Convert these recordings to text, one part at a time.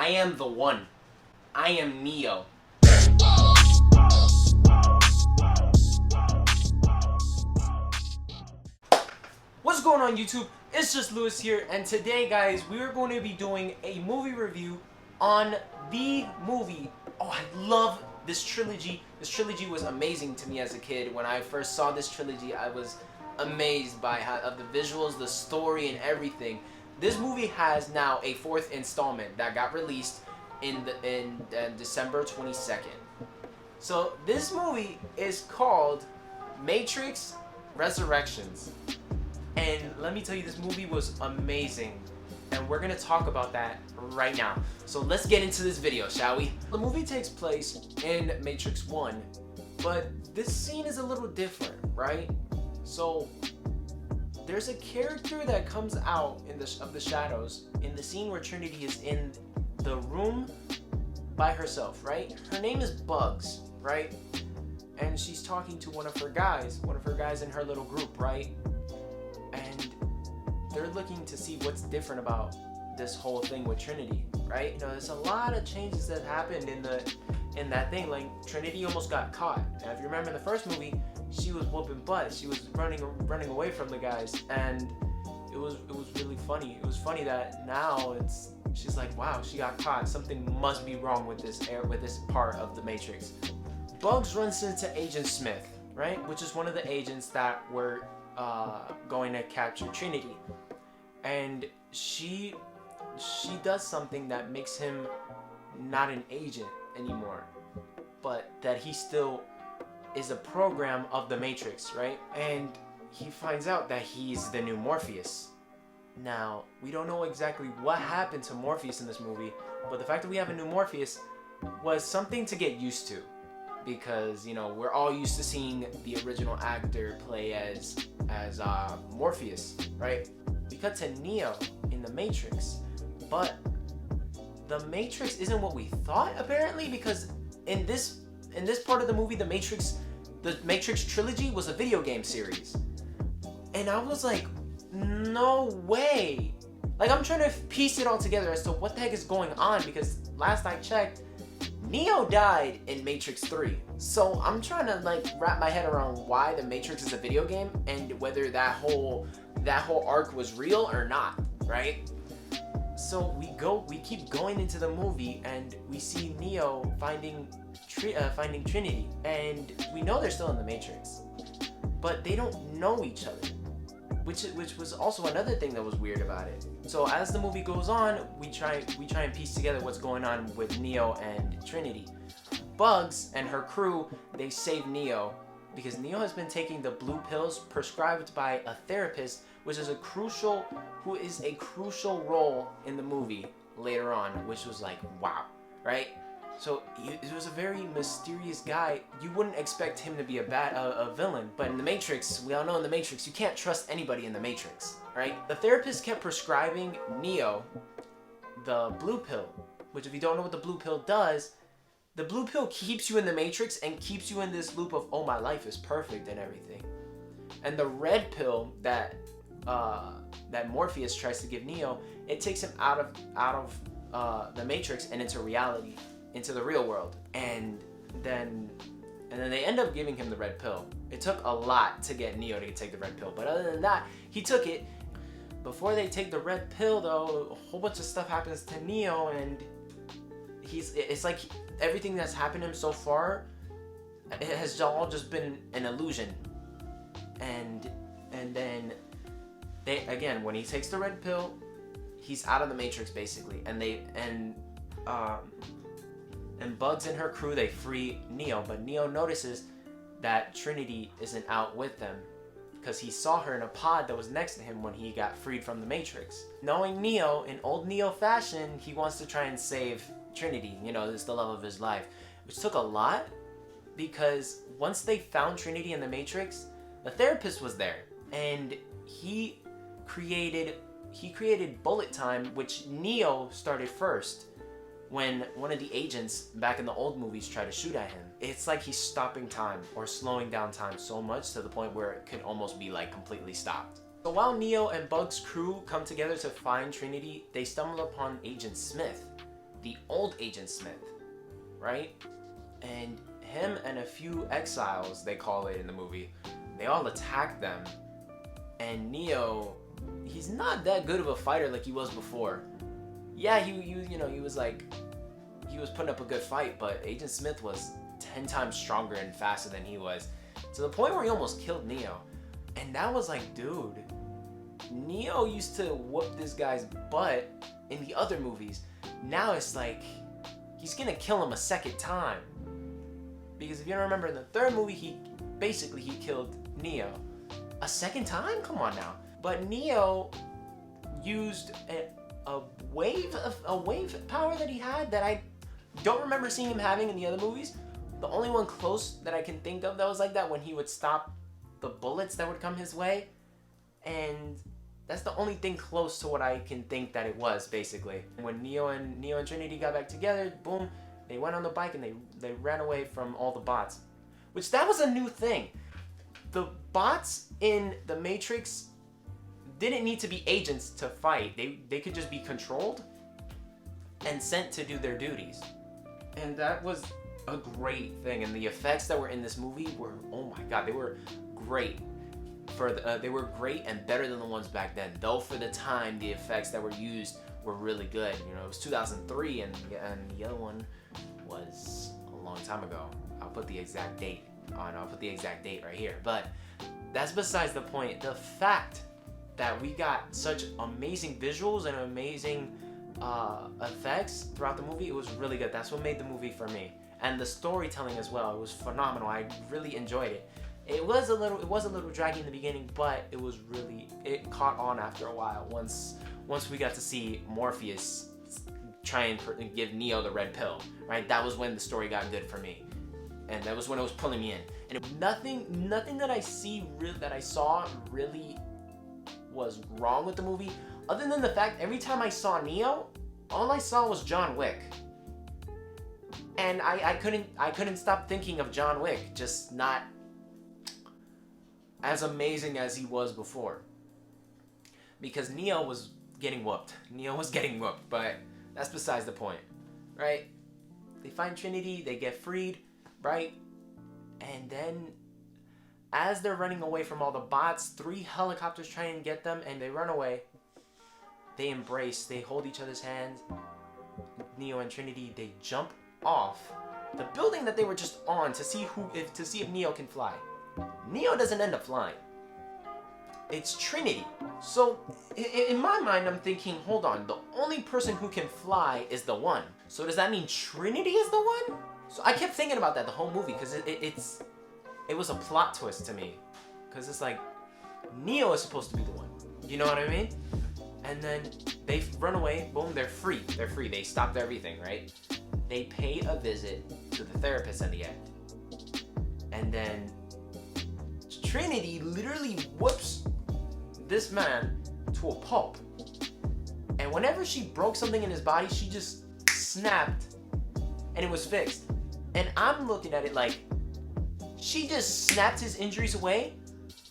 I am the one. I am Neo. What's going on, YouTube? It's just Lewis here, and today, guys, we are going to be doing a movie review on the movie. Oh, I love this trilogy. This trilogy was amazing to me as a kid. When I first saw this trilogy, I was amazed by of the visuals, the story, and everything. This movie has now a fourth installment that got released in December 22nd. So this movie is called Matrix Resurrections. And let me tell you, this movie was amazing. And we're gonna talk about that right now. So let's get into this video, shall we? The movie takes place in Matrix 1, but this scene is a little different, right? So there's a character that comes out of the shadows in the scene where Trinity is in the room by herself, right? Her name is Bugs, right? And she's talking to one of her guys in her little group, right? And they're looking to see what's different about this whole thing with Trinity, right? You know, there's a lot of changes that happened in that thing. Like, Trinity almost got caught. Now, if you remember in the first movie, she was whooping butt. She was running away from the guys, and it was really funny. It was funny that now she's like, wow, she got caught. Something must be wrong with this part of the Matrix. Bugs runs into Agent Smith, right? Which is one of the agents that were going to capture Trinity, and she does something that makes him not an agent anymore, but that he still is a program of the Matrix, right? And he finds out that he's the new Morpheus. Now, we don't know exactly what happened to Morpheus in this movie, but the fact that we have a new Morpheus was something to get used to, because, you know, we're all used to seeing the original actor play as Morpheus, right? We cut to Neo in the Matrix, but the Matrix isn't what we thought, apparently, because in this part of the movie, the Matrix trilogy was a video game series. And I was like, no way. Like, I'm trying to piece it all together as to what the heck is going on, because last I checked, Neo died in Matrix 3. So I'm trying to like wrap my head around why the Matrix is a video game and whether that whole arc was real or not, right? So we keep going into the movie, and we see Neo finding Trinity, and we know they're still in the Matrix, but they don't know each other, which was also another thing that was weird about it. So as the movie goes on, we try and piece together what's going on with Neo and Trinity. Bugs and her crew, they save Neo because Neo has been taking the blue pills prescribed by a therapist, which is a crucial role in the movie later on, which was like, wow, right? So it was a very mysterious guy. You wouldn't expect him to be a villain, but in the Matrix, we all know in the Matrix, you can't trust anybody in the Matrix, right? The therapist kept prescribing Neo the blue pill, which, if you don't know what the blue pill does, the blue pill keeps you in the Matrix and keeps you in this loop of, oh, my life is perfect and everything. And the red pill that Morpheus tries to give Neo, it takes him out of the Matrix and into reality, into the real world. And then they end up giving him the red pill. It took a lot to get Neo to take the red pill, but other than that, he took it. Before they take the red pill, though, a whole bunch of stuff happens to Neo, and it's like everything that's happened to him so far, it has all just been an illusion. And then again, when he takes the red pill, he's out of the Matrix basically, and Bugs and her crew, they free Neo, but Neo notices that Trinity isn't out with them because he saw her in a pod that was next to him when he got freed from the Matrix. Knowing Neo, in old Neo fashion, he wants to try and save Trinity. You know, this is the love of his life, which took a lot, because once they found Trinity in the Matrix, the therapist was there, and he created bullet time, which Neo started first when one of the agents back in the old movies tried to shoot at him. It's like he's stopping time or slowing down time so much to the point where it could almost be like completely stopped. So while Neo and Bugs' crew come together to find Trinity, they stumble upon Agent Smith, the old Agent Smith, right? And him and a few exiles, they call it in the movie, they all attack them. And Neo, he's not that good of a fighter like he was before. Yeah, he was putting up a good fight, but Agent Smith was 10 times stronger and faster than he was, to the point where he almost killed Neo. And that was like, dude, Neo used to whoop this guy's butt in the other movies. Now it's like he's gonna kill him a second time, because if you don't remember, in the third movie he killed Neo a second time. Come on now. But Neo used a wave power that he had that I don't remember seeing him having in the other movies. The only one close that I can think of that was like that, when he would stop the bullets that would come his way, and that's the only thing close to what I can think that it was, basically. When Neo and Trinity got back together, boom, they went on the bike and they ran away from all the bots, which that was a new thing. The bots in the Matrix didn't need to be agents to fight. They could just be controlled and sent to do their duties. And that was a great thing. And the effects that were in this movie were, oh my god, they were great. They were great and better than the ones back then. Though for the time, the effects that were used were really good. You know, it was 2003 and the other one was a long time ago. I'll put the exact date right here. But that's besides the point. The fact that we got such amazing visuals and amazing effects throughout the movie, it was really good. That's what made the movie for me. And the storytelling as well, it was phenomenal. I really enjoyed it. It was a little draggy in the beginning, but it caught on after a while. Once we got to see Morpheus try and give Neo the red pill, right? That was when the story got good for me, and that was when it was pulling me in. And nothing that I saw really was wrong with the movie, other than the fact every time I saw Neo, all I saw was John Wick. And I couldn't stop thinking of John Wick, just not as amazing as he was before. Because Neo was getting whooped. But that's besides the point, right? They find Trinity, they get freed, right? And then, as they're running away from all the bots, 3 helicopters try and get them, and they run away. They embrace, they hold each other's hands. Neo and Trinity, they jump off the building that they were just on to see if Neo can fly. Neo doesn't end up flying. It's Trinity. So in my mind, I'm thinking, hold on, the only person who can fly is the One. So does that mean Trinity is the One? So I kept thinking about that the whole movie, because it was a plot twist to me, because it's like Neo is supposed to be the One. You know what I mean? And then they run away. Boom, they're free. They stopped everything, right? They pay a visit to the therapist in the end. And then Trinity literally whoops this man to a pulp. And whenever she broke something in his body, she just snapped and it was fixed. And I'm looking at it like, she just snapped his injuries away?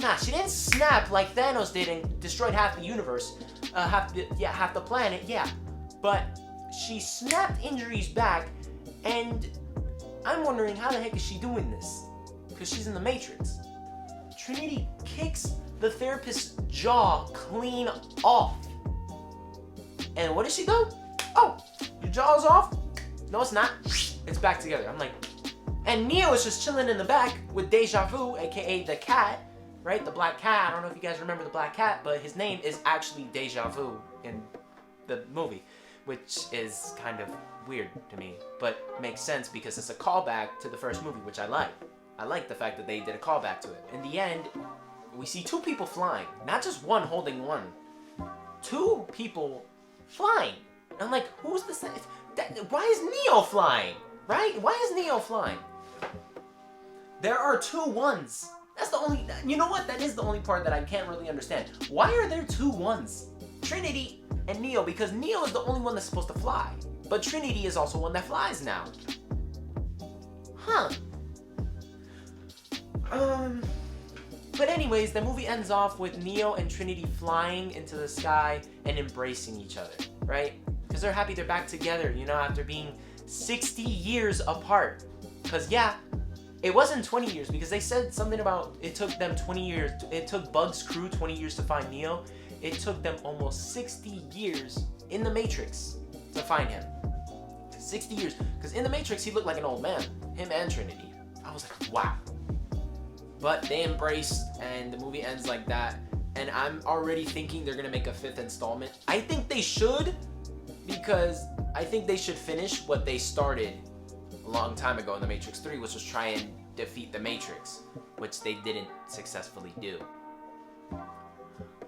Nah, she didn't snap like Thanos did and destroyed half the universe. Half the planet, yeah. But she snapped injuries back, and I'm wondering how the heck is she doing this? Because she's in the Matrix. Trinity kicks the therapist's jaw clean off. And what does she do? Oh, your jaw's off? No, it's not. It's back together. I'm like, and Neo is just chilling in the back with Deja Vu, aka the cat, right? The black cat. I don't know if you guys remember the black cat, but his name is actually Deja Vu in the movie, which is kind of weird to me, but makes sense because it's a callback to the first movie, which I like. I like the fact that they did a callback to it. In the end, we see 2 people flying, not just one holding one. 2 people flying. And I'm like, who's this? Why is Neo flying? Right? Why is Neo flying? There are 2 ones. That's the only, you know what? That is the only part that I can't really understand. Why are there 2 ones? Trinity and Neo, because Neo is the only one that's supposed to fly. But Trinity is also one that flies now. Huh. But anyways, the movie ends off with Neo and Trinity flying into the sky and embracing each other, right? because they're happy they're back together, you know, after being 60 years apart. Because yeah, it wasn't 20 years, because they said something about it took them 20 years. It took Bug's crew 20 years to find Neo. It took them almost 60 years in the Matrix to find him. 60 years. Because in the Matrix, he looked like an old man. Him and Trinity. I was like, wow. But they embraced, and the movie ends like that. And I'm already thinking they're going to make a 5th installment. I think they should, because I think they should finish what they started a long time ago in The Matrix 3, which was try and defeat the Matrix, which they didn't successfully do.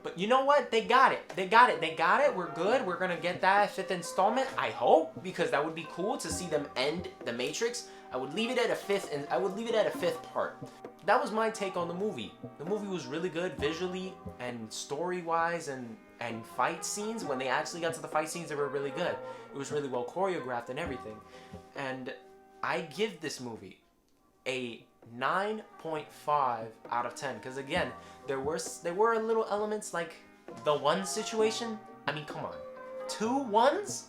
But you know what? They got it. They got it. They got it. We're good. We're going to get that 5th installment, I hope, because that would be cool to see them end the Matrix. I would leave it at a 5th, and I would leave it at a 5th part. That was my take on the movie. The movie was really good visually and story-wise, and fight scenes. When they actually got to the fight scenes, they were really good. It was really well choreographed and everything. And I give this movie a 9.5 out of 10, because again, there were little elements like the one situation. I mean, come on, 2 1s?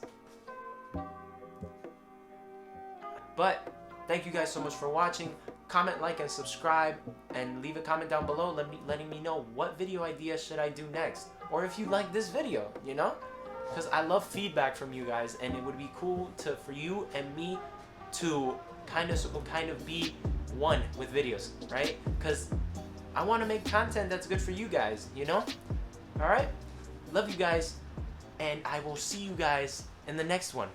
But thank you guys so much for watching. Comment, like, and subscribe, and leave a comment down below letting me know what video idea should I do next, or if you like this video, you know, because I love feedback from you guys, and it would be cool for you and me to kind of be one with videos, right? Because I want to make content that's good for you guys, you know? All right? Love you guys, and I will see you guys in the next one.